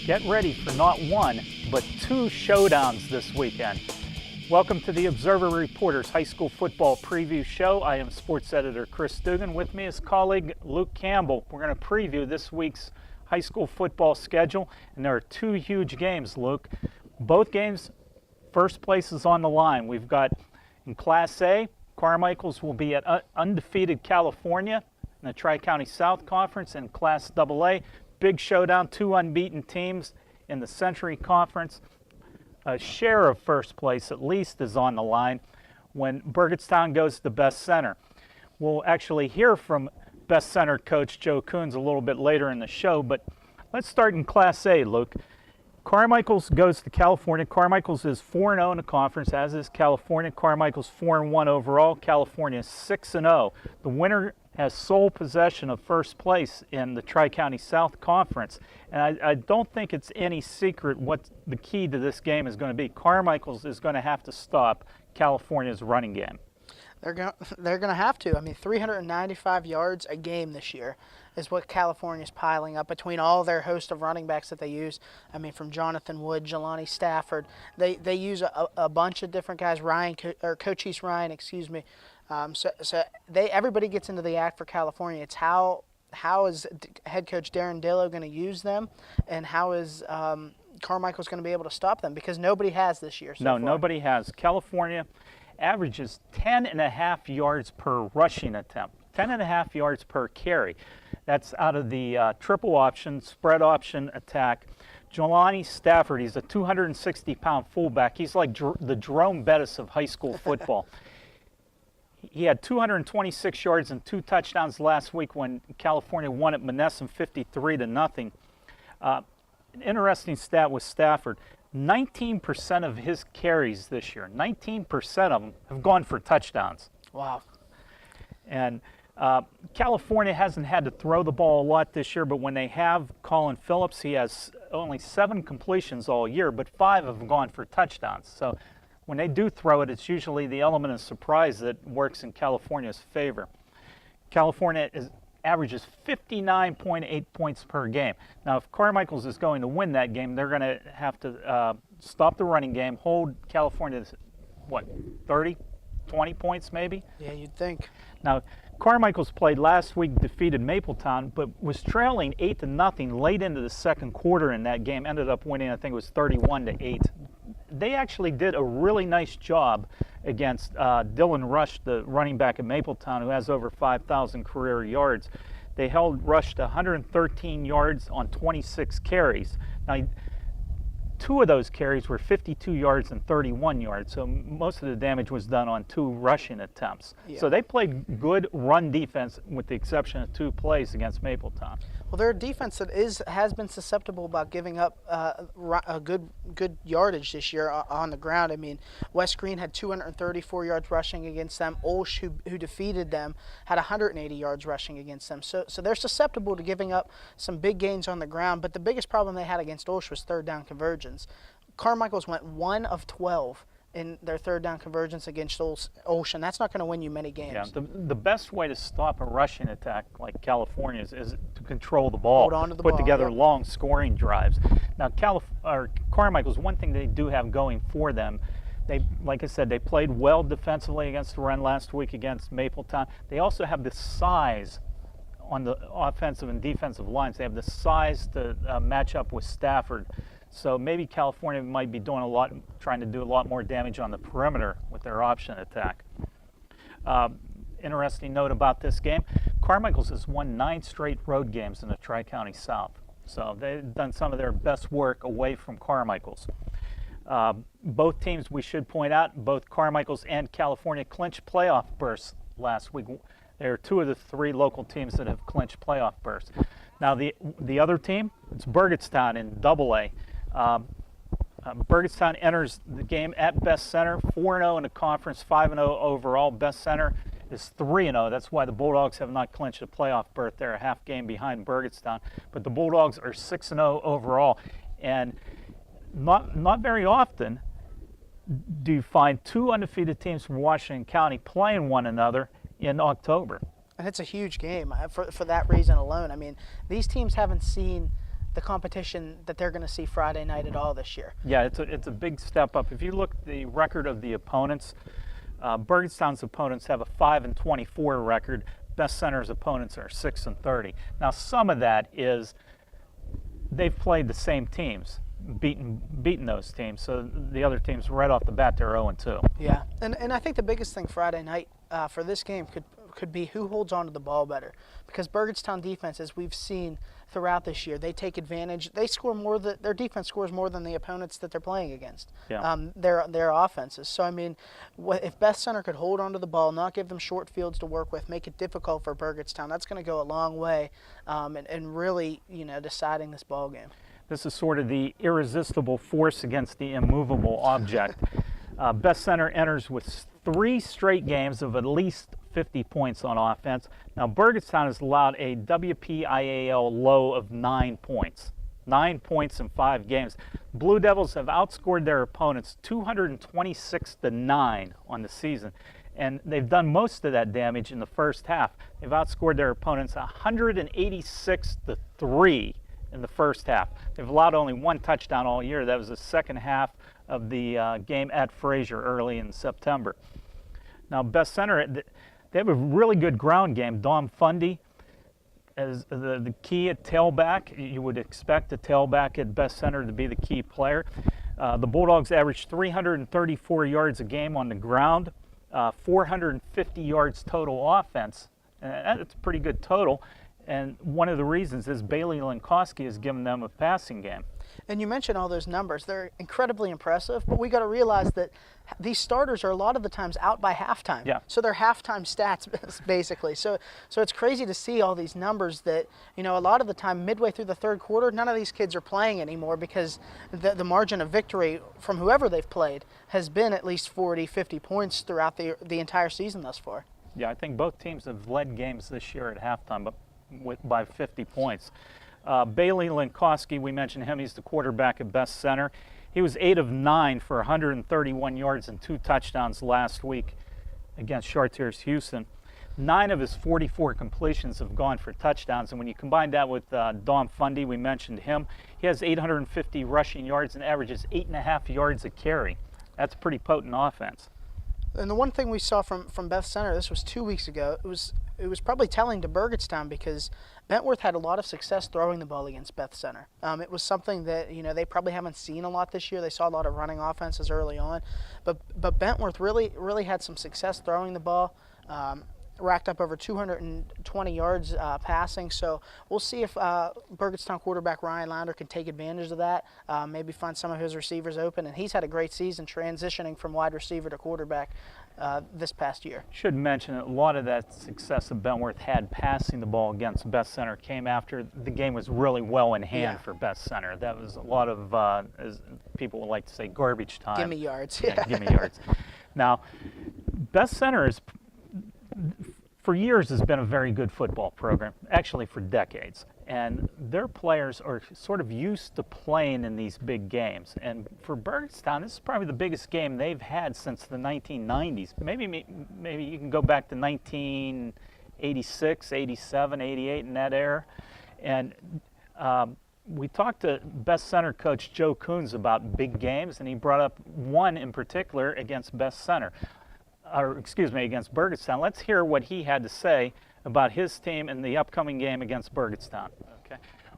Get ready for not one, but two showdowns this weekend. Welcome to the Observer Reporters High School Football Preview Show. I am sports editor Chris Dugan. With me is colleague Luke Campbell. We're going to preview this week's high school football schedule, and there are two huge games, Luke. Both games, first place is on the line. We've got in Class A, Carmichaels will be at undefeated California in the Tri-County South Conference. In Class AA, big showdown, two unbeaten teams in the Century Conference. A share of first place, at least, is on the line when Burgettstown goes to Beth-Center. We'll actually hear from Beth-Center coach Joe Kuhns a little bit later in the show, but let's start in Class A, Luke. Carmichaels goes to California. Carmichaels is 4-0 in the conference, as is California. Carmichaels 4-1 overall. California 6-0. The winner has sole possession of first place in the Tri-County South Conference. And I don't think it's any secret what the key to this game is going to be. Carmichaels is going to have to stop California's running game. They're going to have to. I mean, 395 yards a game this year is what California's piling up between all their host of running backs that they use. I mean, from Jonathan Wood, Jelani Stafford. They use a bunch of different guys. Cochise Ryan, excuse me. Everybody gets into the act for California. It's how is head coach Darren Dillo going to use them, and how is Carmichael's going to be able to stop them, because nobody has this year so far. Nobody has. California averages 10.5 yards per rushing attempt, 10.5 yards per carry. That's out of the triple option, spread option attack. Jelani Stafford, he's a 260-pound fullback. He's like the Jerome Bettis of high school football. He had 226 yards and 2 touchdowns last week when California won at Monessen 53-0. An interesting stat with Stafford, 19% of his carries this year, 19% of them have gone for touchdowns. Wow. And California hasn't had to throw the ball a lot this year, but when they have Colin Phillips, he has only 7 completions all year, but 5 have gone for touchdowns. So when they do throw it, it's usually the element of surprise that works in California's favor. California averages 59.8 points per game. Now, if Carmichaels is going to win that game, they're going to have to stop the running game, hold California to, 30, 20 points maybe? Yeah, you'd think. Now, Carmichaels played last week, defeated Mapletown, but was trailing 8-0 late into the second quarter in that game, ended up winning, I think it was 31-8. They actually did a really nice job against Dylan Rush, the running back at Mapletown, who has over 5,000 career yards. They held Rush to 113 yards on 26 carries. Now, 2 of those carries were 52 yards and 31 yards, so most of the damage was done on 2 rushing attempts. Yeah. So they played good run defense with the exception of 2 plays against Mapletown. Well, they're a defense that has been susceptible about giving up a good yardage this year on the ground. I mean, West Green had 234 yards rushing against them. Olsh, who defeated them, had 180 yards rushing against them. So they're susceptible to giving up some big gains on the ground. But the biggest problem they had against Olsh was third down conversions. Carmichaels went 1 of 12 in their third down convergence against Olsh, and that's not going to win you many games. Yeah, the best way to stop a rushing attack like California's is to control the ball, hold on to the put ball, together yep. long scoring drives. Now, Carmichael's, one thing they do have going for them, like I said, they played well defensively against the run last week against Mapletown. They also have the size on the offensive and defensive lines. They have the size to match up with Stafford. So maybe California might be trying to do a lot more damage on the perimeter with their option attack. Interesting note about this game, Carmichaels has won 9 straight road games in the Tri-County South. So they've done some of their best work away from Carmichaels. Both teams, we should point out, both Carmichaels and California clinched playoff berths last week. There are 2 of the 3 local teams that have clinched playoff berths. Now the other team, it's Burgettstown in AA. Burgettstown enters the game at Beth-Center, 4-0 in the conference, 5-0 overall. Beth-Center is 3-0. That's why the Bulldogs have not clinched a playoff berth. They're a half game behind Burgettstown. But the Bulldogs are 6-0 overall. And not very often do you find 2 undefeated teams from Washington County playing one another in October. And it's a huge game for that reason alone. I mean, these teams haven't seen the competition that they're going to see Friday night at all this year. Yeah, it's a big step up. If you look at the record of the opponents, Burgettstown's opponents have a 5-24 record. Beth-Center's opponents are 6-30. Now, some of that is they've played the same teams, beaten those teams. So the other teams right off the bat they're 0-2. Yeah, and I think the biggest thing Friday night for this game could be who holds on to the ball better, because Burgettstown defense, as we've seen throughout this year, they take advantage. They score more. Their defense scores more than the opponents that they're playing against. Yeah. Their offenses. So I mean, if Beth-Center could hold on to the ball, not give them short fields to work with, make it difficult for Burgettstown, that's going to go a long way, and really deciding this ball game. This is sort of the irresistible force against the immovable object. Beth-Center enters with 3 straight games of at least 50 points on offense. Now, Burgettstown has allowed a WPIAL low of 9 points. 9 points in 5 games. Blue Devils have outscored their opponents 226-9 on the season, and they've done most of that damage in the first half. They've outscored their opponents 186-3 in the first half. They've allowed only 1 touchdown all year. That was the second half of the game at Fraser early in September. Now, Beth-Center, they have a really good ground game. Dom Fundy as the key at tailback. You would expect a tailback at Beth-Center to be the key player. The Bulldogs average 334 yards a game on the ground, 450 yards total offense. And that's a pretty good total. And one of the reasons is Bailey Linkowski has given them a passing game. And you mentioned all those numbers. They're incredibly impressive, but we got to realize that these starters are a lot of the times out by halftime. Yeah. So they're halftime stats, basically. So it's crazy to see all these numbers that, a lot of the time midway through the third quarter, none of these kids are playing anymore because the margin of victory from whoever they've played has been at least 40, 50 points throughout the entire season thus far. Yeah, I think both teams have led games this year at halftime, but by 50 points. Bailey Linkowski, we mentioned him. He's the quarterback at Beth-Center. He was 8 of 9 for 131 yards and 2 touchdowns last week against Chartiers Houston. 9 of his 44 completions have gone for touchdowns, and when you combine that with Dom Fundy, we mentioned him, he has 850 rushing yards and averages 8.5 yards a carry. That's a pretty potent offense. And the one thing we saw from Beth-Center, this was 2 weeks ago, it was probably telling to Burgettstown because Bentworth had a lot of success throwing the ball against Beth-Center. It was something that they probably haven't seen a lot this year. They saw a lot of running offenses early on, but Bentworth really had some success throwing the ball. Racked up over 220 yards passing. So we'll see if Burgettstown quarterback Ryan Launder can take advantage of that, maybe find some of his receivers open. And he's had a great season transitioning from wide receiver to quarterback this past year. Should mention a lot of that success that Bentworth had passing the ball against Beth-Center came after the game was really well in hand for Beth-Center. That was a lot of, as people would like to say, garbage time. Gimme yards. Yeah, gimme yards. Now, Beth-Center is, for years, has been a very good football program, actually for decades. And their players are sort of used to playing in these big games. And for Burgettstown, this is probably the biggest game they've had since the 1990s. Maybe you can go back to 1986, 87, 88 in that era. And we talked to Beth-Center coach Joe Kuhns about big games, and he brought up one in particular against Beth-Center. Against Burgettstown. Let's hear what he had to say about his team in the upcoming game against Burgettstown. Okay.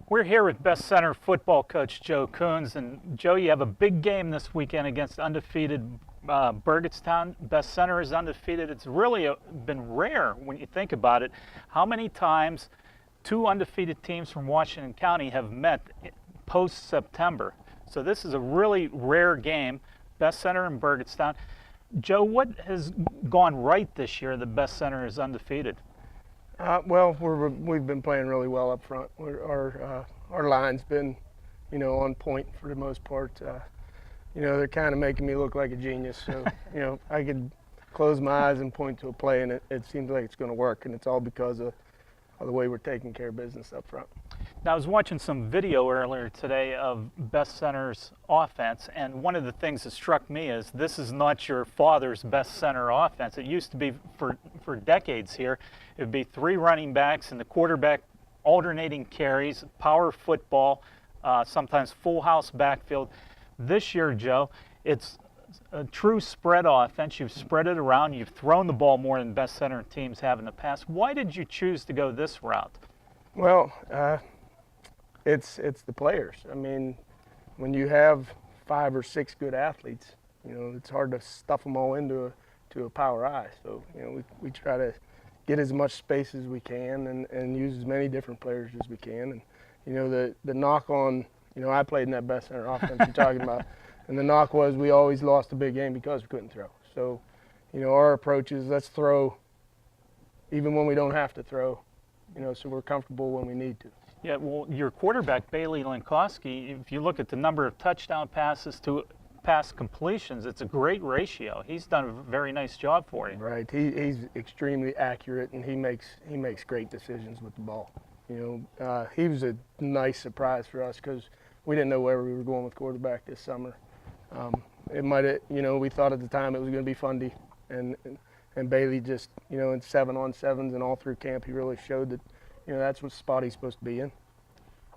We're here with Beth-Center football coach Joe Kuhns, and Joe, you have a big game this weekend against undefeated Burgettstown. Beth-Center is undefeated. It's really been rare when you think about it. How many times 2 undefeated teams from Washington County have met post-September? So this is a really rare game, Beth-Center and Burgettstown. Joe, what has gone right this year that Beth-Center is undefeated? Well, we've been playing really well up front. Our line's been, on point for the most part. They're kind of making me look like a genius. So, I could close my eyes and point to a play, and it seems like it's going to work. And it's all because of the way we're taking care of business up front. Now, I was watching some video earlier today of Beth-Center's offense, and one of the things that struck me is this is not your father's Beth-Center offense. It used to be for decades here. It would be 3 running backs and the quarterback alternating carries, power football, sometimes full house backfield. This year, Joe, it's a true spread offense. You've spread it around. You've thrown the ball more than Beth-Center teams have in the past. Why did you choose to go this route? Well, it's the players. I mean, when you have 5 or 6 good athletes, it's hard to stuff them all into a power I. So, we try to get as much space as we can and use as many different players as we can. And, the knock on, I played in that Beth-Center offense you're talking about, and the knock was we always lost a big game because we couldn't throw. So, our approach is let's throw even when we don't have to throw, so we're comfortable when we need to. Yeah, well, your quarterback, Bailey Linkowski, if you look at the number of touchdown passes to pass completions, it's a great ratio. He's done a very nice job for you. Right. He's extremely accurate, and he makes great decisions with the ball. He was a nice surprise for us because we didn't know where we were going with quarterback this summer. It might have, we thought at the time it was going to be Fundy, and Bailey just, in 7-on-7s and all through camp, he really showed that, that's what spot he's supposed to be in.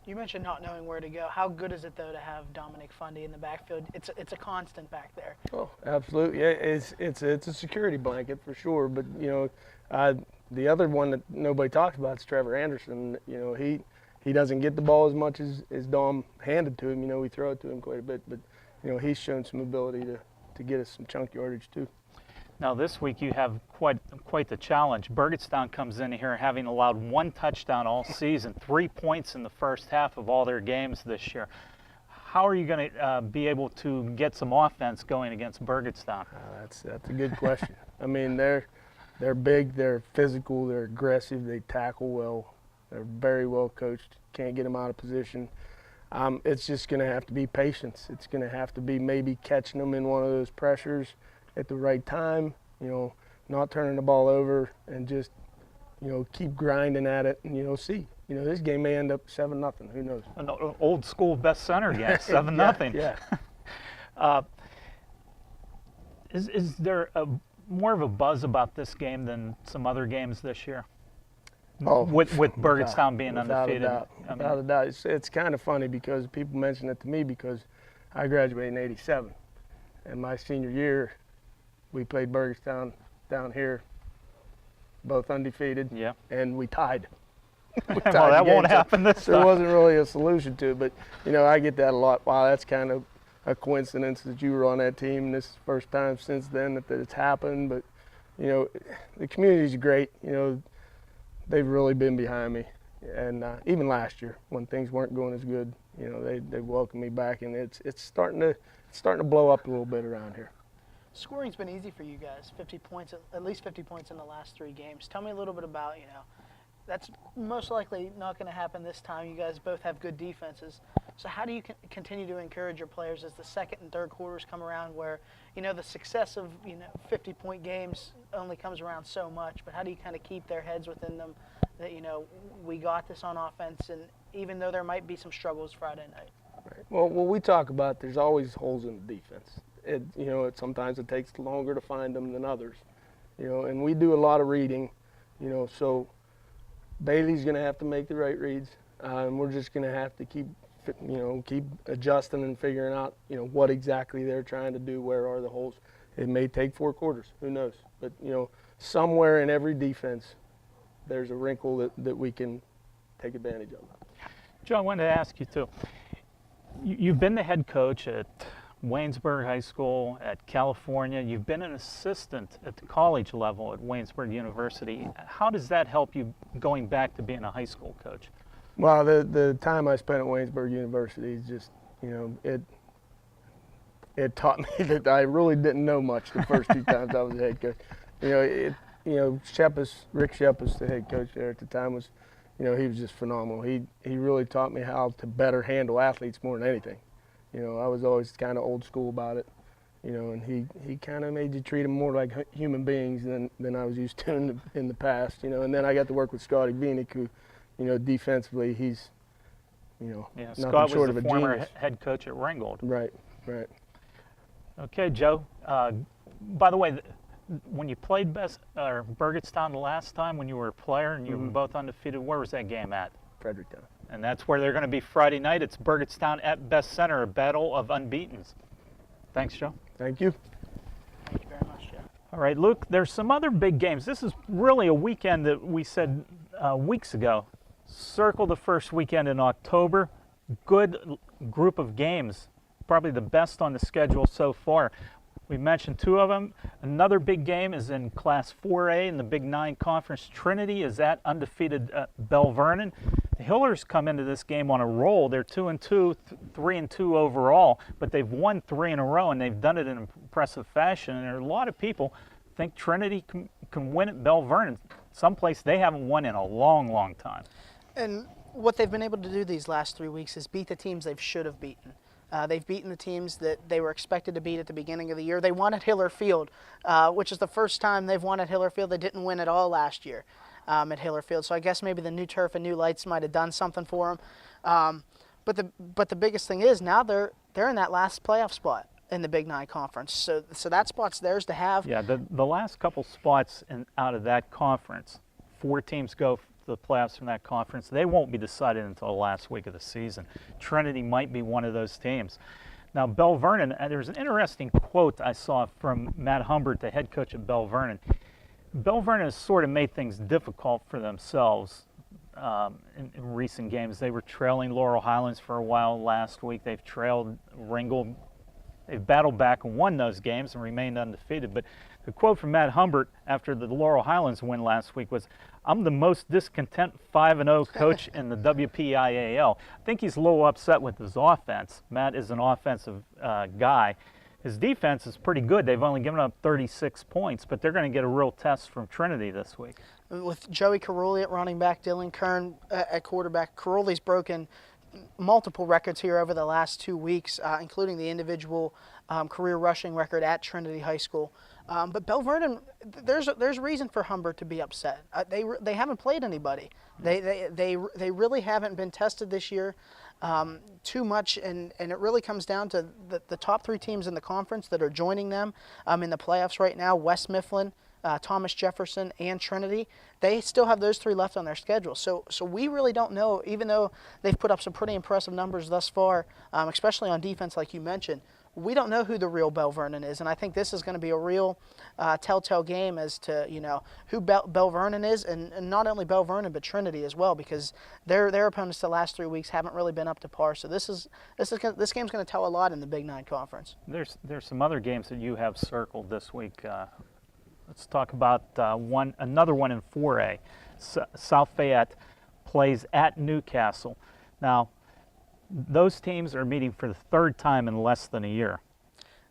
You mentioned not knowing where to go. How good is it, though, to have Dominic Fundy in the backfield? It's a constant back there. Oh, absolutely. Yeah, it's a security blanket for sure. But, the other one that nobody talks about is Trevor Anderson. He doesn't get the ball as much as Dom handed to him. We throw it to him quite a bit. But, he's shown some ability to get us some chunk yardage, too. Now this week you have quite the challenge. Burgettstown comes in here having allowed 1 touchdown all season, 3 points in the first half of all their games this year. How are you going to be able to get some offense going against Burgettstown? That's a good question. I mean, they're big, they're physical, they're aggressive, they tackle well, they're very well coached. Can't get them out of position. It's just going to have to be patience. It's going to have to be maybe catching them in one of those pressures at the right time, not turning the ball over and just, keep grinding at it and, see. This game may end up 7-0. Who knows? An old school Beth-Center game, 7-0. Yeah. Is there more of a buzz about this game than some other games this year? Oh, with Burgettstown being undefeated. Without a doubt. It's kind of funny because people mention it to me because I graduated in '87. And my senior year, we played Burgettstown down here, both undefeated, yeah, and we tied. Well, that won't happen this time. There wasn't really a solution to it, but, I get that a lot. Wow, that's kind of a coincidence that you were on that team. This is the first time since then that it's happened, but, the community's great. They've really been behind me. And even last year, when things weren't going as good, they welcomed me back, and it's starting to blow up a little bit around here. Scoring's been easy for you guys, 50 points, at least 50 points in the last 3 games. Tell me a little bit about, that's most likely not going to happen this time. You guys both have good defenses. So how do you continue to encourage your players as the second and third quarters come around where, the success of, 50-point games only comes around so much, but how do you kind of keep their heads within them that, we got this on offense, and even though there might be some struggles Friday night? Right. Well, when we talk about there's always holes in the defense. Sometimes it takes longer to find them than others, and we do a lot of reading, so Bailey's going to have to make the right reads, and we're just going to have to keep adjusting and figuring out, what exactly they're trying to do, where are the holes. It may take 4 quarters, who knows, but, somewhere in every defense there's a wrinkle that we can take advantage of. Joe, I wanted to ask you too. You've been the head coach at Waynesburg High School, at California. You've been an assistant at the college level at Waynesburg University. How does that help you going back to being a high school coach? Well, the time I spent at Waynesburg University is just, it taught me that I really didn't know much the first 2 times I was the head coach. Rick Shepis, the head coach there at the time, was, he was just phenomenal. He really taught me how to better handle athletes more than anything. I was always kind of old school about it, and he kind of made you treat them more like human beings than I was used to in the past, and then I got to work with Scotty Vienick, who, defensively he's, yeah, nothing Scott short was of a the former genius. head coach at Ringgold. Right. Okay, Joe. By the way, when you played Burgettstown the last time, when you were a player and you were both undefeated, where was that game at? Fredericktown. And that's where they're going to be Friday night. It's Burgettstown at Beth-Center, a battle of unbeatens. Thanks, Joe. Thank you. Thank you very much, Joe. All right, Luke, there's some other big games. This is really a weekend that we said weeks ago. Circle the first weekend in October. Good group of games, probably the best on the schedule so far. We mentioned two of them. Another big game is in Class 4A in the Big 9 Conference. Trinity is at undefeated Belle Vernon. The Hillers come into this game on a roll. They're 2-2, 3-2 overall, but they've won 3 in a row, and they've done it in impressive fashion. And there are a lot of people think Trinity can win at Belle Vernon, someplace they haven't won in a long, long time. And what they've been able to do these last 3 weeks is beat the teams they should have beaten. They've beaten the teams that they were expected to beat at the beginning of the year. They won at Hiller Field, which is the first time they've won at Hiller Field. They didn't win at all last year at Hiller Field. So I guess maybe the new turf and new lights might have done something for them. But the biggest thing is now they're in that last playoff spot in the Big 9 Conference. So that spot's theirs to have. Yeah, the last couple spots out of that conference, 4 teams go the playoffs from that conference. They won't be decided until the last week of the season. Trinity might be one of those teams. Now, Belle Vernon, there's an interesting quote I saw from Matt Humbert, the head coach at Belle Vernon. Belle Vernon has sort of made things difficult for themselves in recent games. They were trailing Laurel Highlands for a while last week. They've trailed Ringgold. They've battled back and won those games and remained undefeated. But the quote from Matt Humbert after the Laurel Highlands win last week was, "I'm the most discontent 5-0 coach in the WPIAL." I think he's a little upset with his offense. Matt is an offensive guy. His defense is pretty good. They've only given up 36 points, but they're going to get a real test from Trinity this week. With Joey Carulli at running back, Dylan Kern at quarterback, Carulli's broken multiple records here over the last 2 weeks, including the individual career rushing record at Trinity High School. But Belle Vernon, there's reason for Humbert to be upset. They haven't played anybody. They really haven't been tested this year too much, and it really comes down to the top 3 teams in the conference that are joining them in the playoffs right now: West Mifflin, Thomas Jefferson, and Trinity. They still have those 3 left on their schedule. So we really don't know, even though they've put up some pretty impressive numbers thus far, especially on defense like you mentioned. We don't know who the real Belle Vernon is, and I think this is going to be a real telltale game as to who Belle Vernon is, and not only Belle Vernon but Trinity as well, because their opponents the last 3 weeks haven't really been up to par. So this game's going to tell a lot in the Big 9 Conference. There's some other games that you have circled this week. Let's talk about another one in 4A. South Fayette plays at Newcastle. Now, those teams are meeting for the 3rd time in less than a year.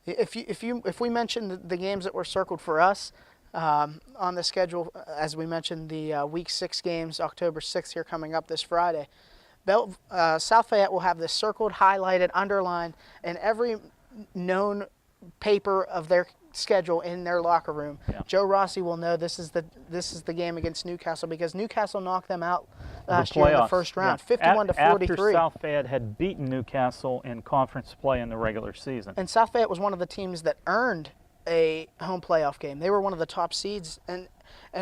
If we mention the games that were circled for us on the schedule, as we mentioned, the Week 6 games, October 6th here coming up this Friday, South Fayette will have this circled, highlighted, underlined, in every known paper of their schedule in their locker room. Yeah. Joe Rossi will know this is the game against Newcastle, because Newcastle knocked them out last year in the first round, 51-43. After South Fayette had beaten Newcastle in conference play in the regular season. And South Fayette was one of the teams that earned a home playoff game. They were one of the top seeds, and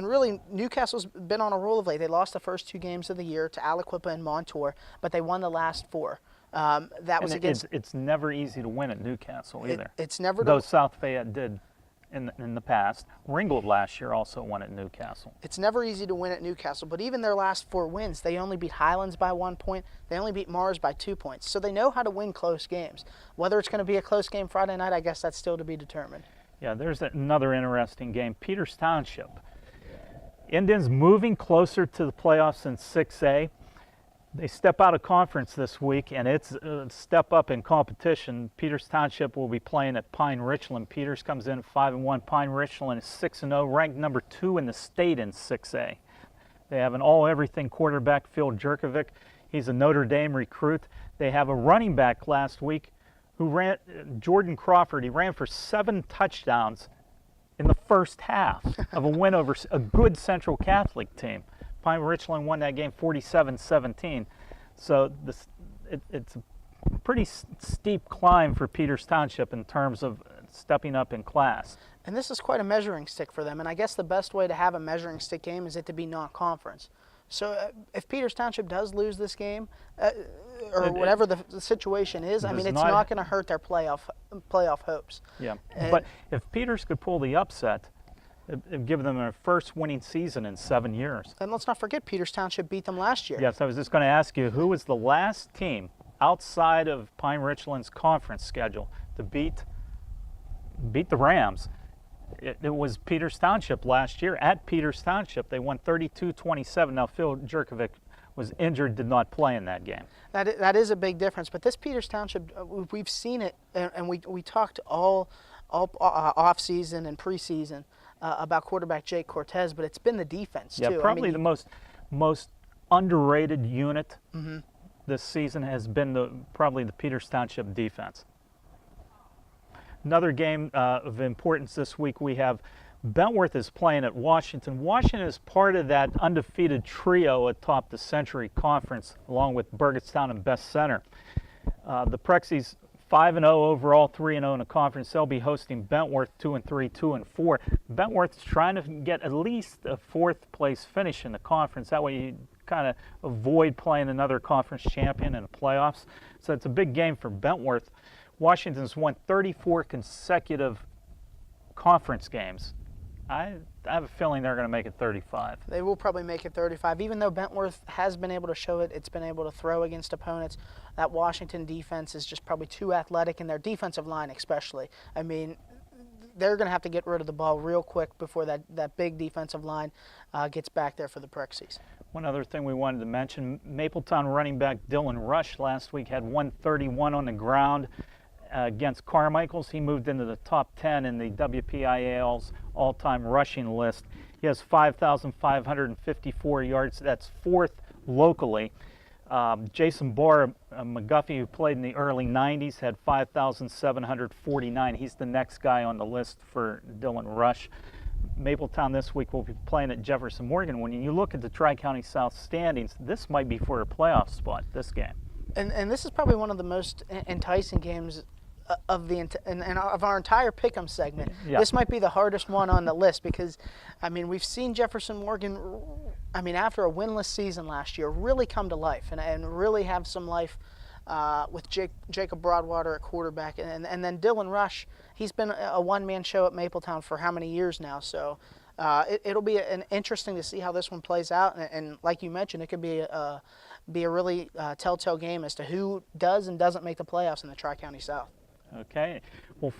really Newcastle's been on a roll of late. They lost the first 2 games of the year to Aliquippa and Montour, but they won the last 4. It's never easy to win at Newcastle either. It's never. Though South Fayette did in the past. Ringgold last year also won at Newcastle. It's never easy to win at Newcastle, but even their last 4 wins, they only beat Highlands by 1 point. They only beat Mars by 2 points. So they know how to win close games. Whether it's going to be a close game Friday night, I guess that's still to be determined. Yeah, there's another interesting game. Peters Township. Indians moving closer to the playoffs in 6A. They step out of conference this week, and it's a step up in competition. Peters Township will be playing at Pine Richland. Peters comes in 5-1. Pine Richland is 6-0, ranked number 2 in the state in 6A. They have an all-everything quarterback, Phil Jerkovic. He's a Notre Dame recruit. They have a running back last week who ran, Jordan Crawford. He ran for 7 touchdowns in the first half of a win over a good Central Catholic team. Pine Richland won that game 47-17. So it's a pretty steep climb for Peters Township in terms of stepping up in class. And this is quite a measuring stick for them. And I guess the best way to have a measuring stick game is it to be non-conference. So if Peters Township does lose this game, or whatever the situation is, I mean, it's not going to hurt their playoff hopes. Yeah, but if Peters could pull the upset, it'd give them their first winning season in 7 years. And let's not forget, Peters Township beat them last year. Yes, I was just going to ask you, who was the last team outside of Pine Richland's conference schedule to beat the Rams? It was Peters Township last year at Peters Township. They won 32-27. Now, Phil Jerkovic was injured, did not play in that game. That is a big difference. But this Peters Township, we've seen it, and we talked all off-season and preseason about quarterback Jake Cortez, but it's been the defense, too. Yeah, probably the most underrated unit this season has been probably the Peters Township defense. Another game of importance this week, we have Bentworth is playing at Washington. Washington is part of that undefeated trio atop the Century Conference, along with Burgettstown and Beth-Center. The Prexies 5-0 overall, 3-0 in the conference. They'll be hosting Bentworth 2-3, 2-4. Bentworth's trying to get at least a fourth place finish in the conference. That way you kind of avoid playing another conference champion in the playoffs. So it's a big game for Bentworth. Washington's won 34 consecutive conference games. I have a feeling they're going to make it 35. They will probably make it 35. Even though Bentworth has been able to show it, it's been able to throw against opponents. That Washington defense is just probably too athletic, and their defensive line especially. I mean, they're going to have to get rid of the ball real quick before that big defensive line gets back there for the Prexies. One other thing we wanted to mention, Mapletown running back Dylan Rush last week had 131 on the ground against Carmichaels. He moved into the top 10 in the WPIAL's all-time rushing list. He has 5,554 yards. That's fourth locally. Jason Barr, McGuffey, who played in the early 90s, had 5,749. He's the next guy on the list for Dylan Rush. Mapletown this week will be playing at Jefferson, Morgan. When you look at the Tri-County South standings, this might be for a playoff spot, this game. And this is probably one of the most enticing games of our entire pick'em segment. Yeah. This might be the hardest one on the list because, I mean, we've seen Jefferson Morgan, I mean, after a winless season last year, really come to life and really have some life with Jacob Broadwater at quarterback. And then Dylan Rush, he's been a one-man show at Mapletown for how many years now? So it'll be interesting to see how this one plays out. And like you mentioned, it could be a really telltale game as to who does and doesn't make the playoffs in the Tri-County South. Okay. Well,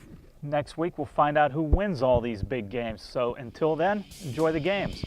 next week we'll find out who wins all these big games. So until then, enjoy the games.